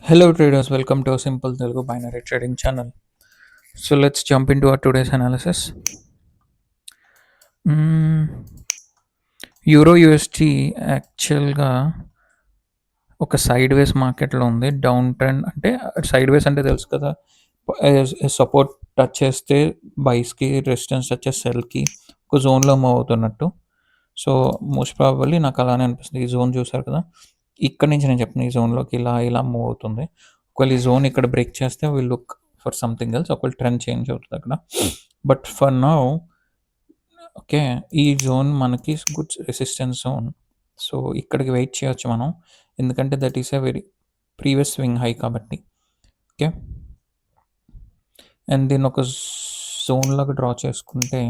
Hello traders, welcome to a simple Telugu binary trading channel. So let's jump into our today's analysis. Euro USD యాక్చువల్గా ఒక side వేస్ మార్కెట్లో ఉంది. Down trend అంటే side వేస్ అంటే తెలుసు కదా, సపోర్ట్ టచ్ చేస్తే బైస్కి, రెసిస్టెన్స్ టచ్ చేస్తే సెల్కి ఒక జోన్లో మూవ్ అవుతున్నట్టు. సో మోస్ట్ ప్రాబబ్లీ నాకు అలానే అనిపిస్తుంది. ఈ జోన్ చూసారు కదా, ఇక్కడ నుంచి నేను చెప్పిన ఈ జోన్లోకి ఇలా ఇలా మూవ్ అవుతుంది. ఒకవేళ ఈ జోన్ ఇక్కడ బ్రేక్ చేస్తే will look for something else, ఒకవేళ ట్రెండ్ చేంజ్ అవుతుంది అక్కడ. బట్ ఫర్ నౌ ఓకే, ఈ జోన్ మనకి గుడ్ రెసిస్టెన్స్ జోన్. సో ఇక్కడికి వెయిట్ చేయొచ్చు మనం, ఎందుకంటే that is a very previous swing high కాబట్టి. ఓకే, అండ్ దీన్ని ఒక జోన్ లాగా డ్రా చేసుకుంటే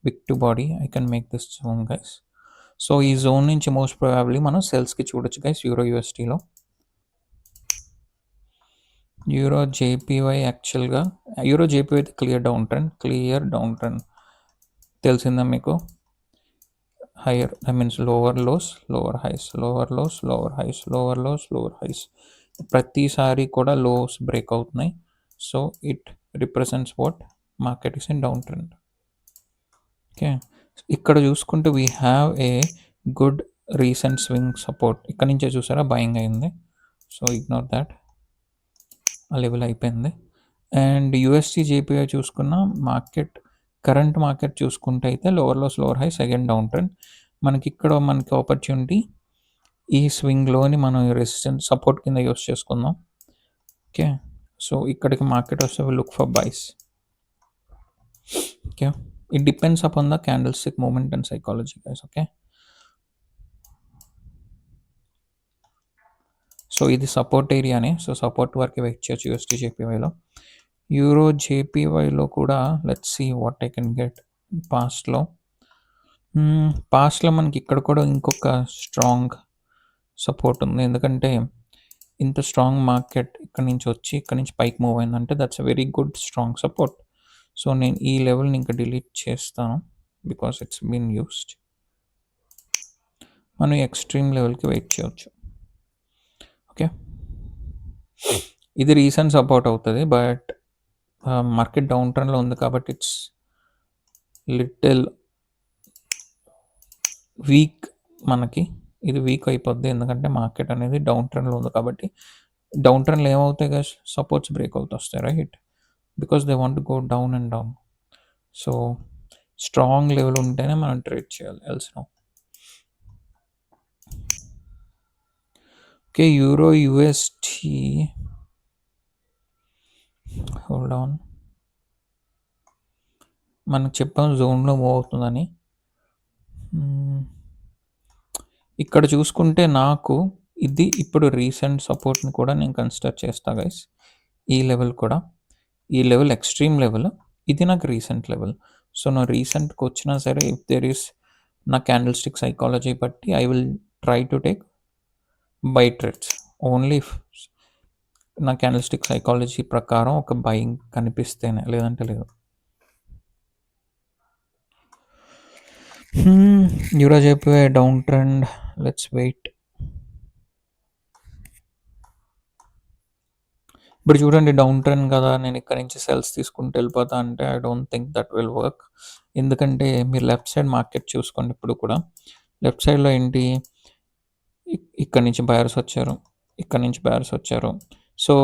big to body I can make this zone guys. So ఈ జోన్ నుంచి మోస్ట్ ప్రాబబ్లీ మనం సెల్స్కి చూడొచ్చు గైస్. యూరో యూఎస్టీలో యూరో జేపీవై యాక్చువల్గా euro JPY clear down trend తెలిసిందా మీకు? Higher I means lower lows, lower highs, lower lows, lower highs, lower lows, lower highs. ప్రతిసారి కూడా లోస్ బ్రేక్ అవుతున్నాయి. So it represents what market is in down trend. Okay, ఇక్కడ చూసుకుంటే we have a good recent swing support. ఇక్కడ నుంచే చూసారా buying అయింది. So ignore that, ఆ లెవెల్ అయిపోయింది. అండ్ యూఎస్టీ జేపీఐ చూసుకున్న కరెంట్ మార్కెట్ చూసుకుంటే అయితే lower lows, lower high, second down trend. మనకి ఆపర్చునిటీ ఈ స్వింగ్లోని మనం రెసిస్టెన్స్ సపోర్ట్ కింద యూస్ చేసుకుందాం. ఓకే, సో ఇక్కడికి మార్కెట్ వస్తే will look for buys. Okay, it depends upon the candlestick moment and psychology guys. Okay, so ఇది support ఏరియానే. సో సపోర్ట్ వరకు వెయిట్ చేయొచ్చు యూఎస్టీ జేపీవైలో. యూరో జేపీవైలో కూడా let's see what I can get. పాస్ట్లో మనకి ఇక్కడ కూడా ఇంకొక స్ట్రాంగ్ సపోర్ట్ ఉంది, ఎందుకంటే ఇంత స్ట్రాంగ్ మార్కెట్ ఇక్కడ నుంచి వచ్చి ఇక్కడ నుంచి పైకి మూవ్ అయిందంటే that's a very good strong support. So నేను ఈ లెవెల్ని ఇంకా డిలీట్ చేస్తాను బికాస్ ఇట్స్ బీన్ యూస్డ్. మనం ఎక్స్ట్రీమ్ లెవెల్కి వెయిట్ చేయవచ్చు. ఓకే, ఇది రీసెంట్ సపోర్ట్ అవుతుంది, బట్ మార్కెట్ డౌన్ ట్రెండ్లో ఉంది కాబట్టి ఇట్స్ లిటిల్ వీక్. మనకి ఇది వీక్ అయిపోద్ది, ఎందుకంటే మార్కెట్ అనేది డౌన్ ట్రెండ్లో ఉంది కాబట్టి. డౌన్ ట్రెండ్లో ఏమవుతాయి కదా, సపోర్ట్స్ బ్రేక్ అవుతూ వస్తాయి right, because they want go down and down. So strong level ఉంటేనే మనం ట్రేడ్ చేయాలి, else no. Okay, euro UST hold on, మనకు చెప్పాం జోన్లో మూవ్ అవుతుందని. ఇక్కడ చూసుకుంటే నాకు ఇది ఇప్పుడు రీసెంట్ సపోర్ట్ని కూడా నేను కన్సిడర్ చేస్తా గైస్. ఈ లెవెల్ కూడా, ఈ లెవెల్ ఎక్స్ట్రీమ్ లెవెల్, ఇది నాకు రీసెంట్ లెవెల్. సో నా రీసెంట్కి వచ్చినా సరే ఇఫ్ దెర్ ఈస్ నా క్యాండిల్ స్టిక్ సైకాలజీ బట్టి I will try to take buy trades only if నా క్యాండిల్ స్టిక్ సైకాలజీ ప్రకారం ఒక బయింగ్ కనిపిస్తేనే, లేదంటే లేదు. Euro JPY down trend, let's wait. ఇప్పుడు చూడండి డౌన్ ట్రెండ్ కదా, నేను ఇక్కడ నుంచి సెల్స్ తీసుకుంటూ వెళ్ళిపోతా అంటే I don't think that will work. ఎందుకంటే మీరు లెఫ్ట్ సైడ్ మార్కెట్ చూసుకోండి, ఇప్పుడు కూడా లెఫ్ట్ సైడ్లో ఏంటి, ఇక్కడ నుంచి బయర్స్ వచ్చారు, ఇక్కడ నుంచి బయర్స్ వచ్చారు. సో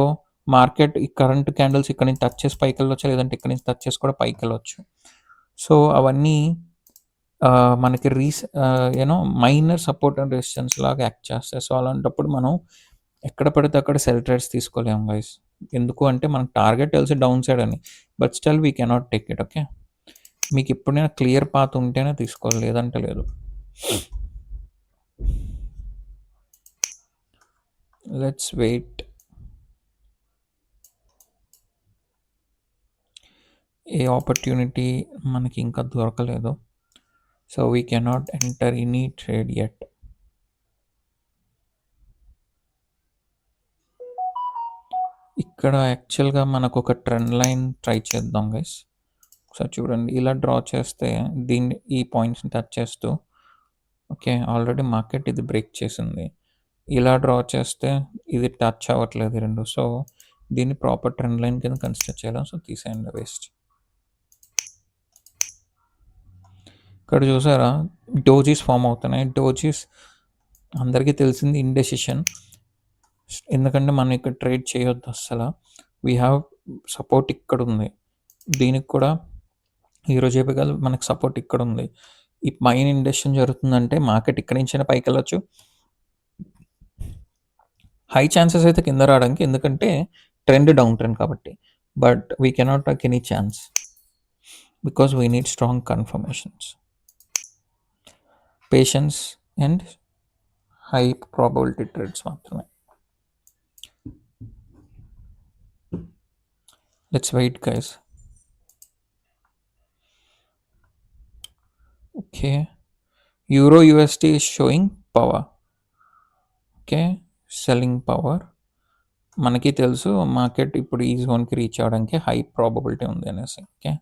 మార్కెట్ ఈ కరెంట్ క్యాండిల్స్ ఇక్కడ నుంచి టచ్ చేసి పైకి వెళ్ళొచ్చు, లేదంటే ఇక్కడ నుంచి టచ్ చేసి కూడా పైకి వెళ్ళొచ్చు. సో అవన్నీ మనకి you know minor support and resistance లాగా యాక్ట్ చేస్తాయి. సో అలాంటప్పుడు మనం ఎక్కడ పడితే అక్కడ సెల్ ట్రేడ్స్ తీసుకోలేము గైస్. ఎందుకు అంటే మనకు టార్గెట్ తెలిసి డౌన్ సైడ్ అని, but still we cannot take it. Okay, మీకు ఎప్పుడైనా క్లియర్ పాత్ ఉంటేనే తీసుకోవాలి, లేదంటే లేదు. Let's wait. ఏ ఆపర్చునిటీ మనకి ఇంకా దొరకలేదు, so we cannot enter any trade yet. ఇక్కడ యాక్చువల్గా మనకు ఒక ట్రెండ్ లైన్ ట్రై చేద్దాం గైస్. ఒకసారి చూడండి, ఇలా డ్రా చేస్తే ఈ పాయింట్స్ని టచ్ చేస్తూ, ఓకే ఆల్రెడీ మార్కెట్ ఇది బ్రేక్ చేసింది. ఇలా డ్రా చేస్తే ఇది టచ్ అవ్వట్లేదు ఈ రెండు. సో దీన్ని ప్రాపర్ ట్రెండ్ లైన్ కింద కన్సిడర్ చేయాలి. సో తీసేయండి వేస్ట్. ఇక్కడ చూసారా డోజీస్ ఫామ్ అవుతున్నాయి. డోజీస్ అందరికీ తెలిసింది ఇండెసిషన్, ఎందుకంటే మనం ఇక్కడ ట్రేడ్ చేయొద్దు అస్సలు. వీ హ్యావ్ సపోర్ట్ ఇక్కడ ఉంది, దీనికి కూడా ఈరోజు చెప్పగల మనకు సపోర్ట్ ఇక్కడ ఉంది. ఈ పైన ఇండెసిషన్ జరుగుతుందంటే మార్కెట్ ఇక్కడ నుంచైనా పైకి వెళ్ళొచ్చు. హై ఛాన్సెస్ అయితే కింద రావడానికి, ఎందుకంటే ట్రెండ్ డౌన్ ట్రెండ్ కాబట్టి. But we cannot take any chance because we need strong confirmations, patience and high probability trades మాత్రమే. Let's wait guys. Okay, euro UST is showing power. Okay, selling power. మనకి తెలుసు market ఇప్పుడు ఈ జోన్కి reach అవ్వడానికి high probability ఉంది అనేసి. Okay,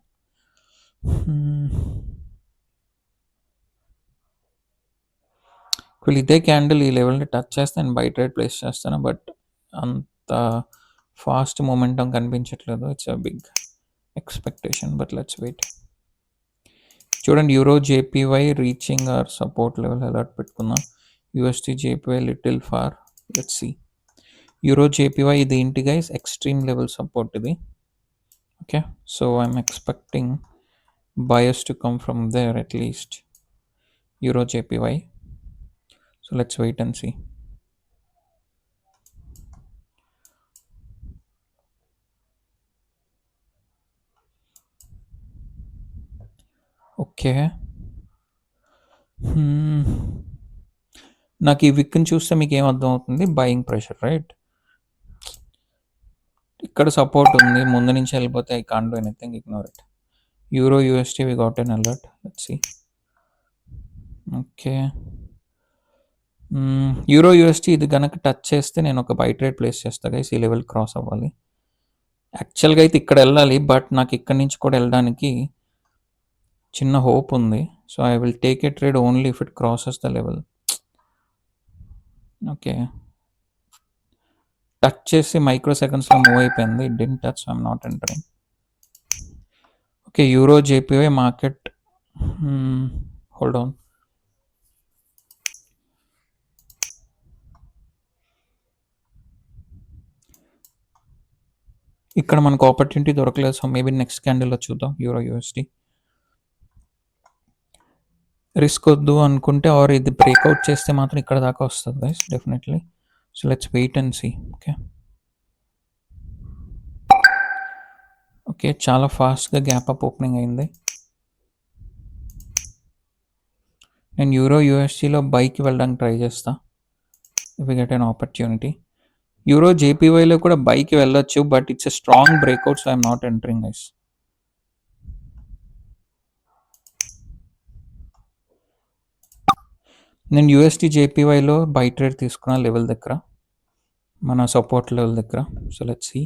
ఇప్పుడు ఇదే క్యాండిల్ ఈ లెవెల్ని టచ్ చేస్తే నేను బై ట్రేడ్ ప్లేస్ చేస్తాను, బట్ అంత ఫాస్ట్ మూమెంటం కనిపించట్లేదు. It's a big expectation, but let's wait. చూడండి, euro JPY reaching our support level alert పెట్టుకుందాం. UST JPY little far, let's see. Euro JPY ఇది ఏంటి గైస్, ఎక్స్ట్రీమ్ లెవెల్ సపోర్ట్ ఇది. Okay, so I'm expecting bias to come from there at least. యూరో జేపీవై, so let's wait and see. Okay, నాకు ఈ విక్ని చూస్తే మీకు ఏం అర్థం అవుతుంది, బయింగ్ ప్రెషర్ రైట్. ఇక్కడ సపోర్ట్ ఉంది, ముందు నుంచి వెళ్ళిపోతే I can't do anything, ignore it. Euro UST we got an alert, let's see. Okay, euro UST ఇది కనుక టచ్ చేస్తే నేను ఒక బై ట్రేడ్ ప్లేస్ చేస్తాను గైస్. ఈ లెవెల్ క్రాస్ అవ్వాలి. యాక్చువల్గా అయితే ఇక్కడ వెళ్ళాలి, బట్ నాకు ఇక్కడ నుంచి కూడా వెళ్ళడానికి చిన్న హోప్ ఉంది. So I will take a trade only if it crosses the level. Okay, touch చేసి మైక్రో సెకండ్స్లో మూవ్ అయిపోయింది. It didn't touch, I'm not entering. Okay, euro జేపీవై market, hold on. ఇక్కడ మనకు ఆపర్చునిటీ దొరకలేదు, సో మేబీ నెక్స్ట్ క్యాండిల్లో చూద్దాం. Euro UST risk వద్దు అనుకుంటే, are ఇది బ్రేక్అవుట్ చేస్తే మాత్రం ఇక్కడ దాకా వస్తుంది guys definitely. So let's wait and see. Okay, okay, చాలా ఫాస్ట్గా గ్యాప్ అప్ ఓపెనింగ్ అయింది. నేను యూరో యూఎస్టీలో బైకి వెళ్ళడానికి ట్రై చేస్తా if we get an opportunity. Euro జేపీవైలో కూడా బైకి వెళ్ళొచ్చు, but it's a strong breakout, so I'm not entering guys. నేను యూఎస్టీ జేపీవైలో బై ట్రేడ్ తీసుకున్న లెవెల్ దగ్గర, మన సపోర్ట్ లెవెల్ దగ్గర. So let's see.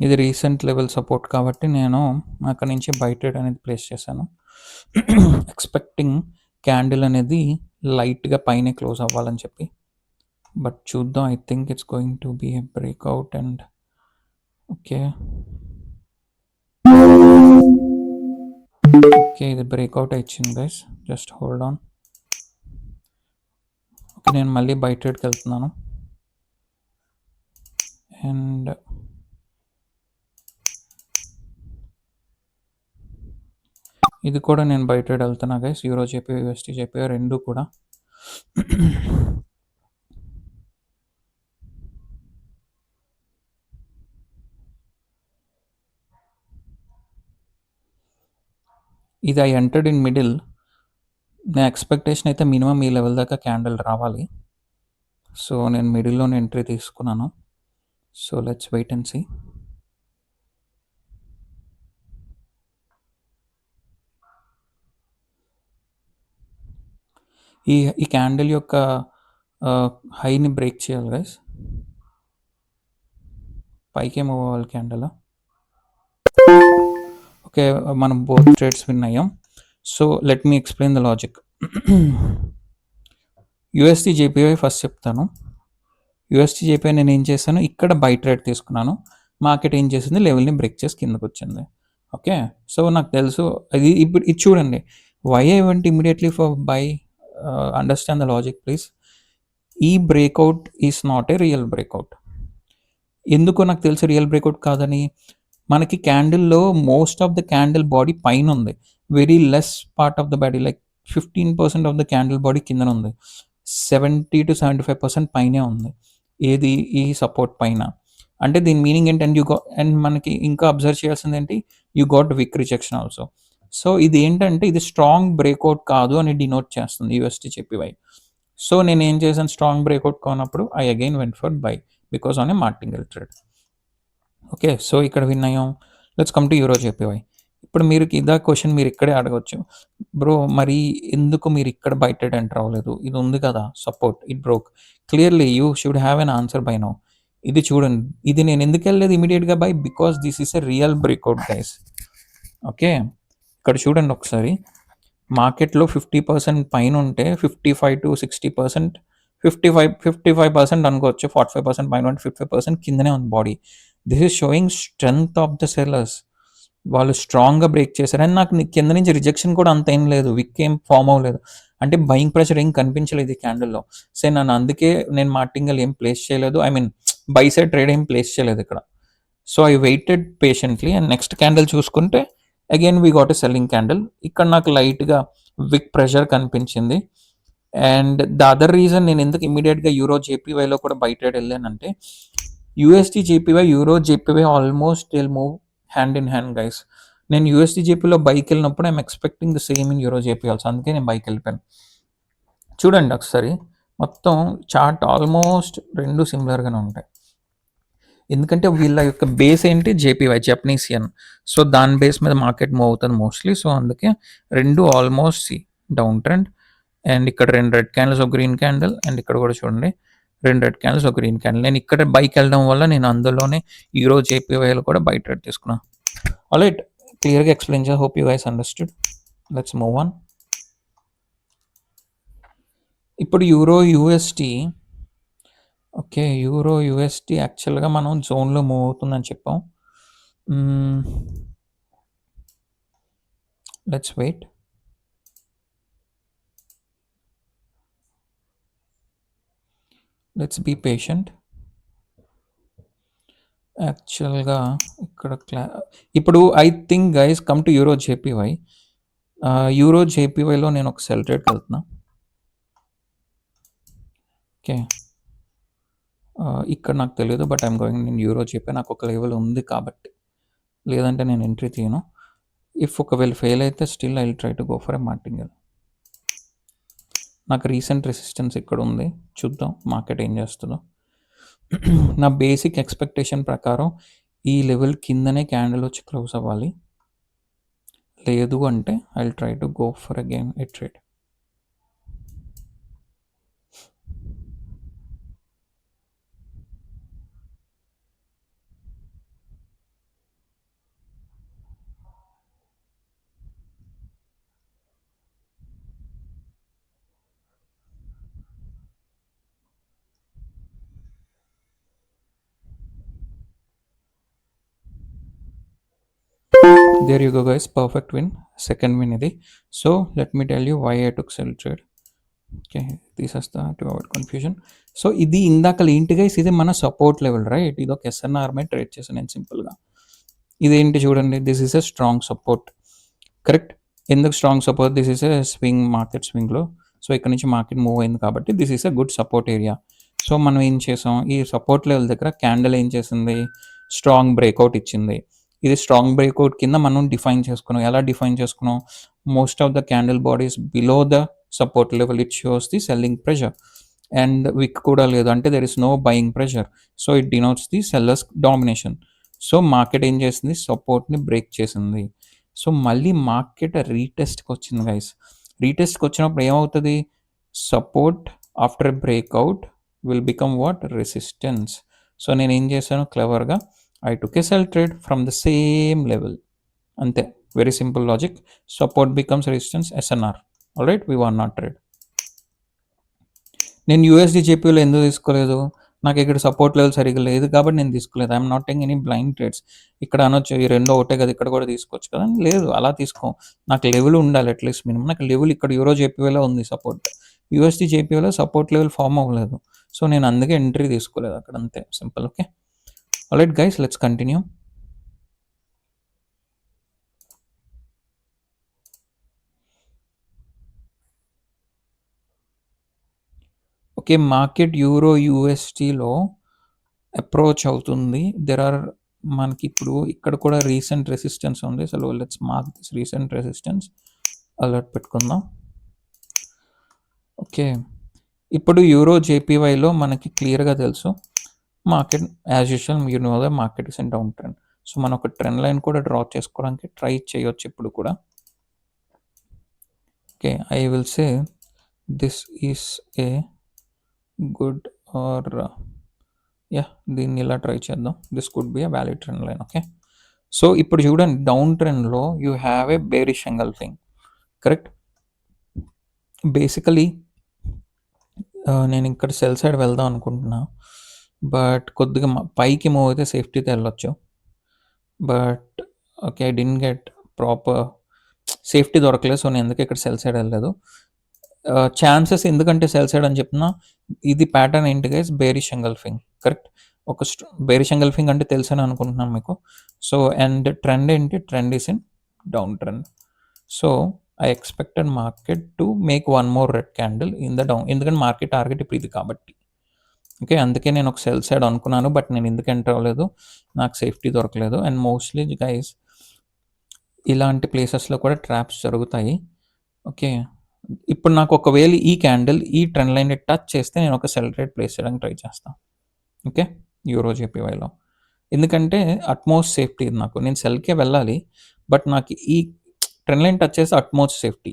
ఇది రీసెంట్ లెవెల్ సపోర్ట్ కాబట్టి నేను అక్కడ నుంచి బై ట్రేడ్ అనేది ప్లేస్ చేశాను, ఎక్స్పెక్టింగ్ క్యాండిల్ అనేది లైట్గా పైన క్లోజ్ అవ్వాలని చెప్పి. బట్ చూద్దాం, I think it's going to be a breakout. And okay, okay, ఇది బ్రేక్అవుట్ ఇచ్చింది guys, just hold on. Okay, నేను మళ్ళీ బై ట్రేడ్కి వెళ్తున్నాను. అండ్ ఇది కూడా నేను బై ట్రేడ్ వెళ్తున్నా guys, euro JP USD JP రెండు కూడా. ఇది ఐ ఎంటర్డ్ ఇన్ మిడిల్. నా ఎక్స్పెక్టేషన్ అయితే మినిమం ఈ లెవెల్ దాకా క్యాండిల్ రావాలి. సో నేను మిడిల్లోనే ఎంట్రీ తీసుకున్నాను. So let's wait and see. ఈ క్యాండిల్ యొక్క హైని బ్రేక్ చేయాలి గైస్. పైకే మూవ్ అవ్వాలి క్యాండిల్. ఓకే, మనం బోత్ ట్రేడ్స్ విన్ అయ్యాం. So let me explain the logic. UST జేపీవై first చెప్తాను. యూఎస్టీ జేపీవై నేను ఏం చేశాను, ఇక్కడ బై ట్రేడ్ తీసుకున్నాను. మార్కెట్ ఏం చేసింది, లెవెల్ని బ్రేక్ చేసి కిందకు వచ్చింది. ఓకే, సో నాకు తెలుసు అది. ఇప్పుడు ఇది చూడండి, why I went immediately for buy. Understand the logic please. ఈ breakout is not a real breakout. ఎందుకో నాకు తెలుసు రియల్ బ్రేక్అవుట్ కాదని. మనకి క్యాండిల్లో most of the candle body పైన ఉంది, very less part of the body, like 15% of the candle body కింద ఉంది, 70 to 75% పైనే ఉంది. ఏది, ఈ సపోర్ట్ పైన. అంటే దీని మీనింగ్ ఏంటి, అండ్ మనకి ఇంకా అబ్జర్వ్ చేయాల్సింది ఏంటి, యూ గాట్ విక్ రిజెక్షన్ ఆల్సో. సో ఇది ఏంటంటే ఇది స్ట్రాంగ్ బ్రేక్అవుట్ కాదు అని డినోట్ చేస్తుంది యూఎస్టీ చెప్పివై. సో నేను ఏం చేశాను, స్ట్రాంగ్ బ్రేక్అవుట్ కానప్పుడు I again went for buy because on a martingale trade. Okay, so ఇక్కడ విన్ అయ్యాం. Let's come to euro JPY. ఇప్పుడు మీరు ఇదా క్వశ్చన్ మీరు ఇక్కడే అడగవచ్చు, బ్రో మరి ఎందుకు మీరు ఇక్కడ బై ట్రేడ్ ఎంటర్ అవ్వలేదు, ఇది ఉంది కదా support, it broke. Clearly you should have an answer by now. ఇది చూడండి, ఇది నేను ఎందుకు వెళ్ళలేదు ఇమీడియట్గా by, because this is a real breakout guys. Okay, ఇక్కడ చూడండి ఒకసారి, మార్కెట్లో 50% పైన ఉంటే 55 to 60%, 55% అనుకోవచ్చు, 45% పైన ఉంటే 55% కిందనే ఉంది body. This is showing strength of the sellers. వాళ్ళు స్ట్రాంగ్గా బ్రేక్ చేశారు. అండ్ నాకు కింద నుంచి రిజెక్షన్ కూడా అంత ఏం లేదు, విక్ ఏం ఫామ్ అవ్వలేదు, అంటే బయింగ్ ప్రెషర్ ఏం కనిపించలేదు ఈ క్యాండిల్లో. సో నన్ను అందుకే నేను మార్టింగల్ ఏం ప్లేస్ చేయలేదు, I mean buy side trade ఏం ప్లేస్ చేయలేదు ఇక్కడ. So I waited patiently, and next candle చూసుకుంటే again we got a selling candle. ఇక్కడ నాకు లైట్గా విక్ ప్రెషర్ కనిపించింది. అండ్ ద అదర్ రీజన్ నేను ఎందుకు ఇమీడియట్గా యూరో జేపీవైలో కూడా బై ట్రేడ్ వెళ్ళానంటే, UST JPY, euro JPY almost will move hand in hand guys. నేను యూఎస్టీ జేపీలో బైక్ వెళ్ళినప్పుడు I'm expecting the same in euro JP also, అందుకే నేను బైక్ వెళ్ళిపోయాను. చూడండి ఒకసారి, మొత్తం చార్ట్ ఆల్మోస్ట్ రెండు సిమిలర్గానే ఉంటాయి. ఎందుకంటే వీళ్ళ యొక్క బేస్ ఏంటి, జేపీవై, జపనీస్ యెన్. సో దాని బేస్ మీద మార్కెట్ మూవ్ అవుతుంది మోస్ట్లీ. సో అందుకే రెండు ఆల్మోస్ట్ డౌన్ ట్రెండ్. అండ్ ఇక్కడ 2 రెడ్ క్యాండిల్స్, ఒక గ్రీన్ క్యాండిల్, అండ్ ఇక్కడ కూడా చూడండి 2 రెడ్ క్యాండిల్స్, ఒక గ్రీన్ క్యాండిల్. నేను ఇక్కడ బైక్ వెళ్ళడం వల్ల నేను అందులోనే యూరో జేపీవైలో కూడా బై ట్రేడ్ తీసుకున్నాను. ఆల్రైట్, క్లియర్గా ఎక్స్ప్లెయిన్ చేయ, hope you guys understood. Let's move on. ఇప్పుడు euro USD. Okay, euro USD యాక్చువల్గా మనం జోన్లో మూవ్ అవుతుందని చెప్పాం. Let's wait. Let's be patient. యాక్చువల్గా ఇక్కడ ఇప్పుడు I think guys come to euro JPY. Euro జేపీవైలో నేను ఒక సెల్ ట్రేడ్కి వెళ్తున్నా. ఓకే, ఇక్కడ నాకు తెలియదు, బట్ ఐఎమ్ గోయింగ్ నేను యూరో జేపీ. నాకు ఒక లెవెల్ ఉంది కాబట్టి, లేదంటే నేను ఎంట్రీ తీయను. ఇఫ్ ఒకవేళ ఫెయిల్ అయితే still I will try to go for a martingale. నాకు రీసెంట్ రెసిస్టెన్స్ ఇక్కడ ఉంది, చూద్దాం మార్కెట్ ఏం చేస్తుందో. నా బేసిక్ ఎక్స్పెక్టేషన్ ప్రకారం ఈ లెవెల్ కిందనే క్యాండిల్ వచ్చి క్లోజ్ అవ్వాలి, లేదు అంటే I will try to go for again A trade. There you go guys, perfect win, second win ఇది. So let me tell you why I took sell trade. Okay, this is the to avoid confusion. So ఇది ఇందాక ఏంటి guys, ఇది మన support level right. ఇది ఒక SNR మీద trade చేశాను నేను సింపుల్గా. ఇదేంటి చూడండి, this is a strong support, correct. ఎందుకు strong support, this is a swing, market స్వింగ్లో. సో ఇక్కడ నుంచి మార్కెట్ మూవ్ అయింది కాబట్టి this is a good support area. So మనం ఏం చేసాం, ఈ సపోర్ట్ లెవెల్ దగ్గర క్యాండిల్ ఏం చేసింది, స్ట్రాంగ్ బ్రేక్అవుట్ ఇచ్చింది. ఇది స్ట్రాంగ్ బ్రేక్అవుట్ కింద మనం డిఫైన్ చేసుకున్నాం. ఎలా డిఫైన్ చేసుకున్నాం, most of the candle bodies below the support level, it shows the selling pressure. And wick కూడా లేదు, అంటే there is no buying pressure. So it denotes the sellers domination. So market ఏం చేసింది, సపోర్ట్ని break చేసింది. So మళ్ళీ market రీటెస్ట్కి వచ్చింది guys. రీటెస్ట్కి వచ్చినప్పుడు ఏమవుతుంది, support after breakout will become what, resistance. So నేను ఏం చేశాను, క్లవర్గా I took a sell trade from the same level. అంతే, very simple logic. Support becomes resistance SNR. All right, we want not trade. నేను USD జేపీలో ఎందుకు తీసుకోలేదు? నాకు ఇక్కడ సపోర్ట్ లెవెల్ సరిగ్గా లేదు కాబట్టి నేను తీసుకోలేదు. I'm not taking any blind trades. ఇక్కడ అనొచ్చు ఈ రెండో ఒకటే కదా, ఇక్కడ కూడా తీసుకోవచ్చు కదా. లేదు, అలా తీసుకో. నాకు లెవెల్ ఉండాలి అట్లీస్ట్ మినిమం. నాకు లెవెల్ ఇక్కడ యూరో జేపీలో ఉంది సపోర్ట్, యూఎస్డి జేపీలో సపోర్ట్ లెవెల్ ఫామ్ అవ్వలేదు. సో నేను అందుకే ఎంట్రీ తీసుకోలేదు అక్కడ, అంతే simple. Okay, alright guys, let's continue. Okay, market euro యూఎస్టీలో అప్రోచ్ అవుతుంది. దెర్ ఆర్ మనకి ఇప్పుడు ఇక్కడ కూడా రీసెంట్ రెసిస్టెన్స్ ఉంది. So let's mark this recent resistance, alert పెట్టుకుందాం. ఓకే, ఇప్పుడు యూరో జేపీవైలో మనకి క్లియర్గా తెలుసు market as usual you know the market is in down trend. So మనం ఒక ట్రెండ్ లైన్ కూడా డ్రా చేసుకోవడానికి ట్రై చేయొచ్చు ఇప్పుడు కూడా. Okay, I will say this is a good or yeah, దీన్ని ఇలా ట్రై చేద్దాం. This could be a valid trend line. Okay, so ఇప్పుడు చూడండి, డౌన్ ట్రెండ్లో you have a bearish engulfing, correct. Basically నేను ఇక్కడ సెల్ సైడ్ వెళ్దాం అనుకుంటున్నా, బట్ కొద్దిగా పైకి మూవ్ అయితే సేఫ్టీతో వెళ్ళొచ్చు. But okay, I didn't get proper safety దొరకలేదు. సో నేను ఎందుకు ఇక్కడ సెల్ సైడ్ వెళ్ళలేదు. ఛాన్సెస్ ఎందుకంటే సెల్ సైడ్ అని చెప్పిన, ఇది ప్యాటర్న్ ఏంటి గైస్, బేరిష్ ఎంగల్ఫింగ్, కరెక్ట్. ఒక బేరిష్ ఎంగల్ఫింగ్ అంటే తెలుసని అనుకుంటున్నాను మీకు. సో అండ్ ట్రెండ్ ఏంటి, trend is in down trend. So I expected market to make one more red candle in the down, ఎందుకంటే మార్కెట్ టార్గెట్ ఇప్పుడు ఇది కాబట్టి. ఓకే, అందుకే నేను ఒక సెల్ సైడ్ అనుకున్నాను, బట్ నేను ఎందుకు ఎంటర్ అవ్వలేదు, నాకు సేఫ్టీ దొరకలేదు. అండ్ మోస్ట్లీ గైస్ ఇలాంటి ప్లేసెస్లో కూడా ట్రాప్స్ జరుగుతాయి. ఓకే, ఇప్పుడు నాకు ఒకవేళ ఈ క్యాండిల్ ఈ ట్రెండ్ లైన్ని టచ్ చేస్తే నేను ఒక సెల్ ట్రేడ్ ప్లేస్ చేయడానికి ట్రై చేస్తాను. ఓకే, యూరో జేపీవైలో, ఎందుకంటే అట్మోస్ట్ సేఫ్టీ ఇది నాకు. నేను సెల్కే వెళ్ళాలి, బట్ నాకు ఈ ట్రెండ్ లైన్ టచ్ చేస్తే అట్మోస్ట్ సేఫ్టీ.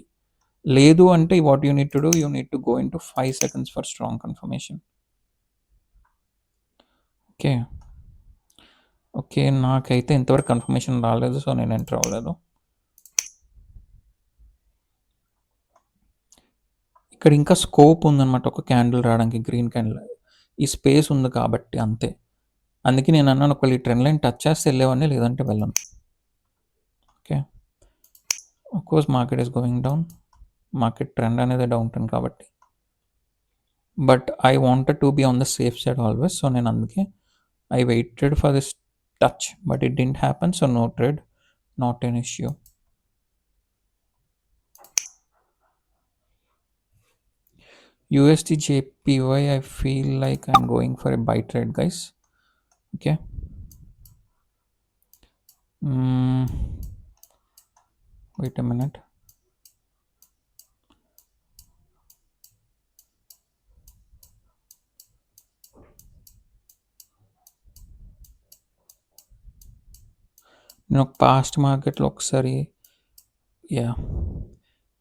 లేదు అంటే what you need to do, you need to go in to 5 seconds for strong confirmation. Okay okay, నాకైతే ఇంతవరకు కన్ఫర్మేషన్ రాలేదు, సో నేను ఎంటర్ అవ్వలేదు. ఇక్కడ ఇంకా స్కోప్ ఉందన్నమాట ఒక క్యాండిల్ రావడానికి, గ్రీన్ క్యాండిల్. ఈ స్పేస్ ఉంది కాబట్టి అంతే. అందుకే నేను అన్నాను, ఒకవేళ ఈ ట్రెండ్ లైన్ టచ్ చేస్తే వెళ్ళేవాడిని, లేదంటే వెళ్ళను. Okay, course market is going down, market trend అనేది డౌన్ ట్రెండ్ కాబట్టి. But I wanted to be on the safe side always. So నేను అందుకే I waited for this touch, but it didn't happen, so no trade, not an issue. USD JPY, I feel like I'm going for a buy trade, guys. Okay, wait a minute. నేను past మార్కెట్లో ఒకసారి, yeah,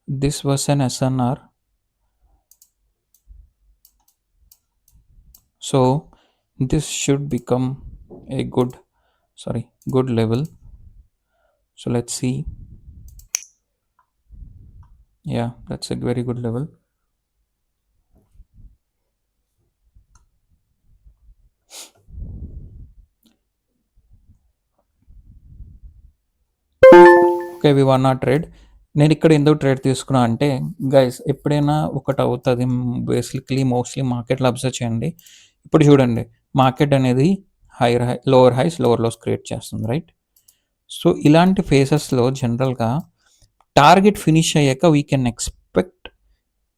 this was an SNR. So this should become a good level. So let's see. Yeah, that's a very good level. Okay, we want not trade. నేను ఇక్కడ ఎందుకు trade తీసుకున్నా అంటే guys, ఎప్పుడైనా ఒకటి అవుతుంది బేసిక్లీ, మోస్ట్లీ మార్కెట్లో అబ్జర్వ్ చేయండి. ఇప్పుడు చూడండి, మార్కెట్ అనేది lower highs lower lows create చేస్తుంది, రైట్. సో ఇలాంటి ఫేసెస్లో జనరల్గా టార్గెట్ ఫినిష్ అయ్యాక we can expect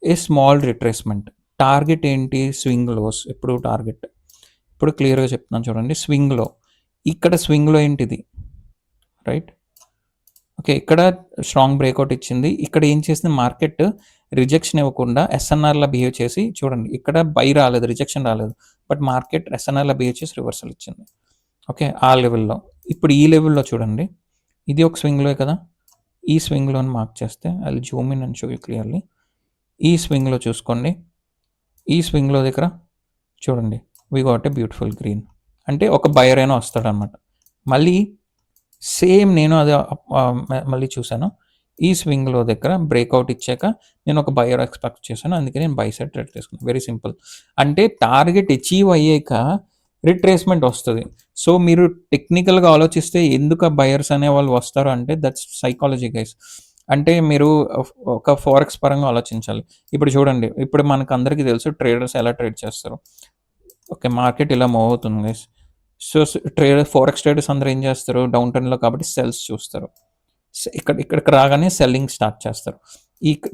a small retracement. Target ఏంటి, స్వింగ్ లోస్. ఎప్పుడు టార్గెట్, ఇప్పుడు క్లియర్గా చెప్తున్నాను చూడండి, స్వింగ్లో, ఇక్కడ స్వింగ్లో ఏంటిది, రైట్. ఓకే, ఇక్కడ స్ట్రాంగ్ బ్రేక్అవుట్ ఇచ్చింది. ఇక్కడ ఏం చేసింది, మార్కెట్ రిజెక్షన్ ఇవ్వకుండా ఎస్ఎన్ఆర్లా బిహేవ్ చేసి, చూడండి ఇక్కడ బై రాలేదు, రిజెక్షన్ రాలేదు, బట్ మార్కెట్ ఎస్ఎన్ఆర్లా బిహేవ్ చేసి రివర్సల్ ఇచ్చింది. ఓకే, ఆ లెవెల్లో. ఇప్పుడు ఈ లెవెల్లో చూడండి, ఇది ఒక స్వింగ్లో కదా, ఈ స్వింగ్లో మార్క్ చేస్తే అది Zoom in and show you clearly. ఈ స్వింగ్లో చూసుకోండి, ఈ స్వింగ్లో దగ్గర చూడండి, we got a beautiful green, అంటే ఒక బయర్ అయినా వస్తాడనమాట. మళ్ళీ సేమ్ నేను అది మళ్ళీ చూసాను. ఈ స్వింగ్‌లో దగ్గర బ్రేక్‌ఔట్ ఇచ్చాక నేను ఒక బయర్ ఎక్స్‌పెక్ట్ చేశాను. అందుకే నేను బై సైడ్ ట్రేడ్ తీసుకున్నాను. Very simple. అంటే టార్గెట్ అచీవ్ అయ్యాక రిట్రేస్‌మెంట్ వస్తది. సో, మీరు టెక్నికల్‌గా ఆలోచిస్తే ఎందుకు ఆ బయర్స్ అనేవాళ్ళు వస్తారు అంటే దట్స్ సైకాలజీ గైస్. అంటే మీరు ఒక ఫారెక్స్ పరంగా ఆలోచించాలి. ఇప్పుడు చూడండి, ఇప్పుడు మనకందరికీ తెలుసు ట్రేడర్స్ ఎలా ట్రేడ్ చేస్తారో. ఓకే. మార్కెట్ ఇలా మూవ్ అవుతుంది గైస్. సో, ఫారెక్స్ ట్రేడర్స్ అందరూ ఏం చేస్తారు? డౌన్ టర్న్‌లో కాబట్టి సెల్స్ చూస్తారు. ఇక్కడికి రాగానే సెల్లింగ్ స్టార్ట్ చేస్తారు.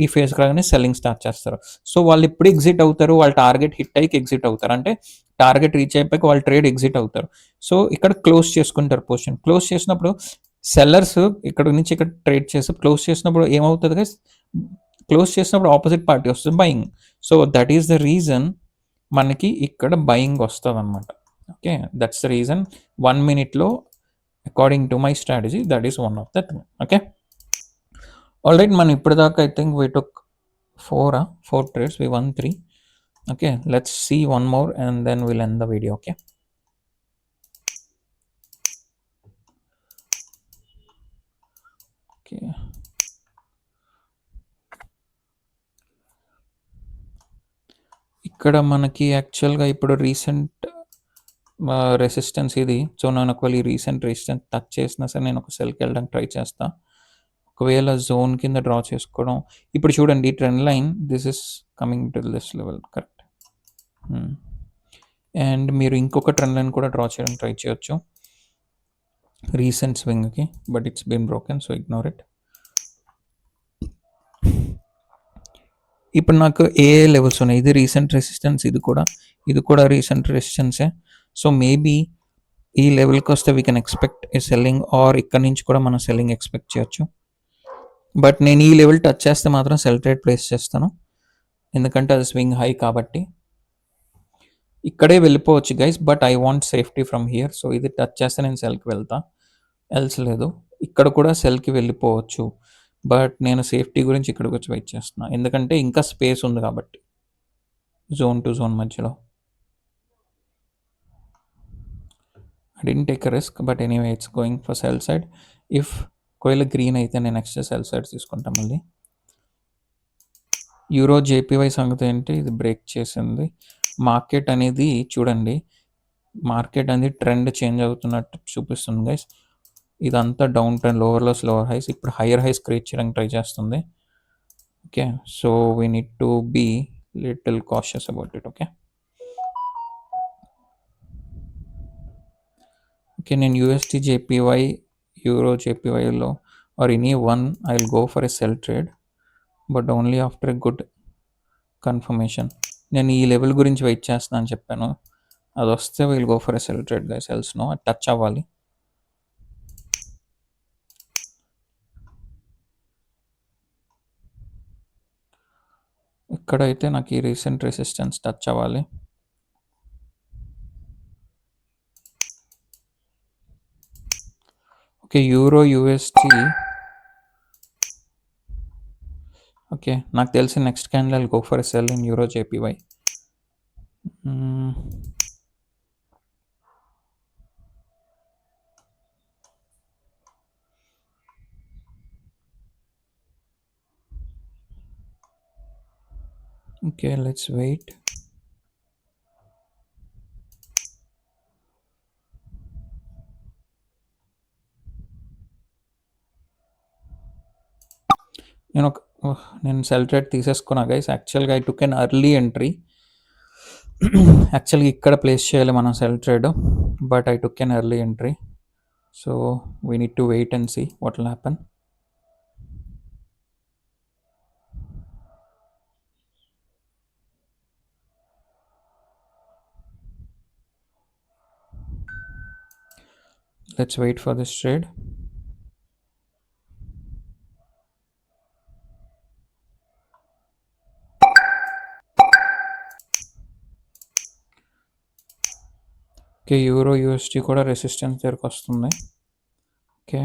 ఈ ఫేజ్‌కి రాగానే సెల్లింగ్ స్టార్ట్ చేస్తారు. సో, వాళ్ళు ఎప్పుడు ఎగ్జిట్ అవుతారు? వాళ్ళ టార్గెట్ హిట్ అయ్యాక ఎగ్జిట్ అవుతారు. అంటే టార్గెట్ రీచ్ అయిపోయాక వాళ్ళు ట్రేడ్ ఎగ్జిట్ అవుతారు. సో, ఇక్కడ క్లోజ్ చేసుకుంటారు పొజిషన్. క్లోజ్ చేసినప్పుడు సెల్లర్స్ ఇక్కడ నుంచి ఇక్కడ ట్రేడ్ చేసి క్లోజ్ చేసినప్పుడు ఏమవుతది గైస్? క్లోజ్ చేసినప్పుడు ఆపోజిట్ పార్టీ వస్తది buying. So, that is the reason మనకి ఇక్కడ బయింగ్ వస్తదనమాట. ఓకే. దట్స్ ద రీజన్ 1 మినిట్‌లో according to my strategy that is one of the thing. Okay. Alright. మనం ఇప్పటిదాకా I think we took 4 trades. We won 3. Okay. Let's see one more and then will end the video. Okay. Okay. ఇక్కడ మనకి యాక్చువల్‌గా ఇప్పుడు recent resistance ఇది. So, నేను ఒకవేళ ఈ రీసెంట్ రెసిస్టెన్స్ టచ్ చేసినా సరే నేను ఒక సెల్‌కి వెళ్ళడానికి ట్రై చేస్తా. ఒకవేళ జోన్ కింద డ్రా చేసుకోవడం. ఇప్పుడు చూడండి trend line this is coming to this level correct. And మీరు ఇంకొక ట్రెండ్ లైన్ కూడా డ్రా చేయడానికి ట్రై చేయొచ్చు రీసెంట్ స్వింగ్కి. But it's been broken, so ignore it. ఇప్పుడు నాకు ఏ లెవెల్స్ ఉన్నాయి? ఇది రీసెంట్ రెసిస్టెన్స్, ఇది కూడా రీసెంట్ రెసిస్టెన్సే. సో మేబీ ఈ లెవెల్కి వస్తే we can expect a selling, or ఇక్కడ నుంచి కూడా మనం సెల్లింగ్ ఎక్స్పెక్ట్ చేయొచ్చు. బట్ నేను ఈ లెవెల్ టచ్ చేస్తే మాత్రం సెల్ ట్రేడ్ ప్లేస్ చేస్తాను, ఎందుకంటే అది స్వింగ్ హై కాబట్టి. ఇక్కడే వెళ్ళిపోవచ్చు guys, but I want safety from here. So ఇది టచ్ చేస్తే నేను సెల్కి వెళ్తా, ఎల్స్ లేదు. ఇక్కడ కూడా సెల్కి వెళ్ళిపోవచ్చు, బట్ నేను సేఫ్టీ గురించి ఇక్కడికి వచ్చి వెయిట్ చేస్తున్నా, ఎందుకంటే ఇంకా స్పేస్ ఉంది కాబట్టి జోన్ టు జోన్ మధ్యలో. I didn't take a risk, but anyway it's going for sell side. If ఒకవేళ గ్రీన్ అయితే నేను నెక్స్ట్ సెల్ సైడ్ తీసుకుంటా మళ్ళీ. యూరో జేపీవై సంగతి ఏంటి? ఇది బ్రేక్ చేసింది. మార్కెట్ అనేది చూడండి, మార్కెట్ అనేది ట్రెండ్ చేంజ్ అవుతున్నట్టు చూపిస్తుంది గైస్. ఇదంతా డౌన్ ట్రెండ్, లోవర్లో స్లోవర్ హైస్, ఇప్పుడు హైయర్ హైస్ క్రియేట్ చేయడానికి ట్రై చేస్తుంది. Okay. So we need to be little cautious about it. Okay. Okay. నేను యూఎస్టీ జేపీవై, యూరో జేపీవైలో or any one I will go for a sell trade, but only after a good confirmation. నేను ఈ level గురించి wait చేస్తున్నా అని చెప్పాను, అది వస్తే will go for a sell trade guys. Sells no touch అవ్వాలి. ఇక్కడైతే నాకు ఈ రీసెంట్ రెసిస్టెన్స్ టచ్ అవ్వాలి. ఓకే. Euro USD. ఓకే. నాకు తెలిసి next candle I'll go for a sell in euro JPY. Okay. Let's wait. నేను సెల్ ట్రేడ్ తీసేసుకున్నా guys. యాక్చువల్గా I took an early entry. యాక్చువల్గా ఇక్కడ ప్లేస్ చేయాలి మనం sell trade, but I took an early entry. So we need to wait and see what will happen. Let's wait for this trade. Okay. Euro USD కూడా resistance దగ్గరకు వస్తుంది. Okay.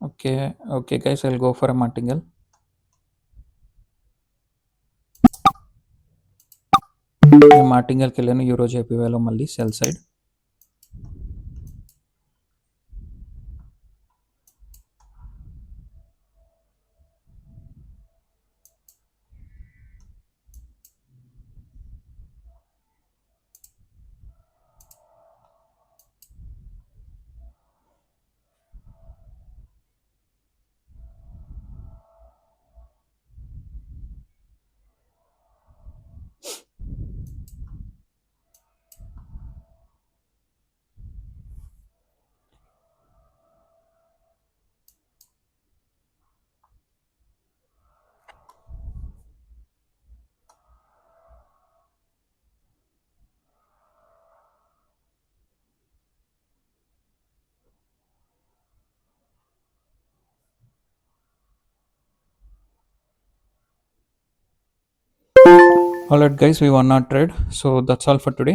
Okay. Okay guys, I will go for a martingale. మార్టింగల్కి వెళ్ళాను euro జేపీవైలో మళ్ళీ sell side. Alright guys, we won our trade. So that's all for today.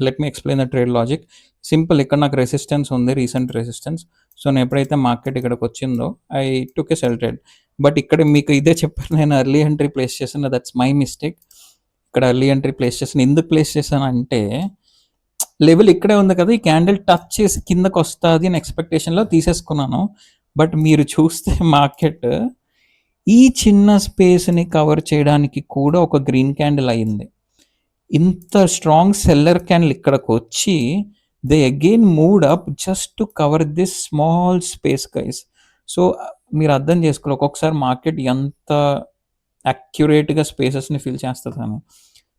Let me explain the trade logic. Simple, ఇక్కడ నాకు resistance ఉంది, recent resistance. So నేను ఎప్పుడైతే market ఇక్కడికి వచ్చిందో I took a sell trade. But ఇక్కడ మీకు ఇదే చెప్పాను, నేను ఎర్లీ ఎంట్రీ ప్లేస్ చేశాను, దట్స్ మై మిస్టేక్. ఇక్కడ ఎర్లీ ఎంట్రీ ప్లేస్ చేశాను. ఎందుకు ప్లేస్ చేశాను అంటే లెవెల్ ఇక్కడే ఉంది కదా, ఈ క్యాండిల్ టచ్ చేసి కిందకు వస్తుంది అని ఎక్స్పెక్టేషన్లో తీసేసుకున్నాను. బట్ మీరు చూస్తే మార్కెట్ ఈ చిన్న స్పేస్ని కవర్ చేయడానికి కూడా ఒక గ్రీన్ క్యాండిల్ అయింది. ఇంత స్ట్రాంగ్ సెల్లర్ క్యాండిల్ ఇక్కడికి వచ్చి they again moved up just to cover this small space guys. So మీరు అర్థం చేసుకోవాలి ఒక్కొక్కసారి మార్కెట్ ఎంత అక్యురేట్గా స్పేసెస్ని ఫిల్ చేస్తుందని.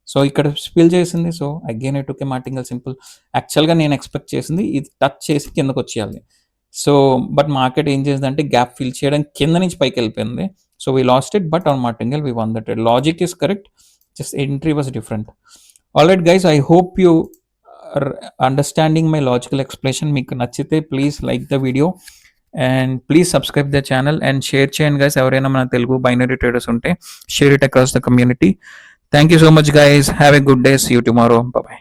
సో ఇక్కడ ఫిల్ చేసింది. So again I took a martingale simple. యాక్చువల్గా నేను ఎక్స్పెక్ట్ చేసింది ఇది టచ్ చేసి కిందకు వచ్చేయాలి. సో బట్ మార్కెట్ ఏం చేసిందంటే గ్యాప్ ఫిల్ చేయడం కింద నుంచి పైకి వెళ్ళిపోయింది. So we lost it, but on martingale we won the trade. Logic is correct, just entry was different. Alright guys, I hope you are understanding my logical explanation. మీకు నచ్చితే please like the video and please subscribe the channel and share చేయండి guys. ఎవరైనా మన Telugu binary traders ఉంటే share it across the community. Thank you so much guys, have a good day, see you tomorrow, bye.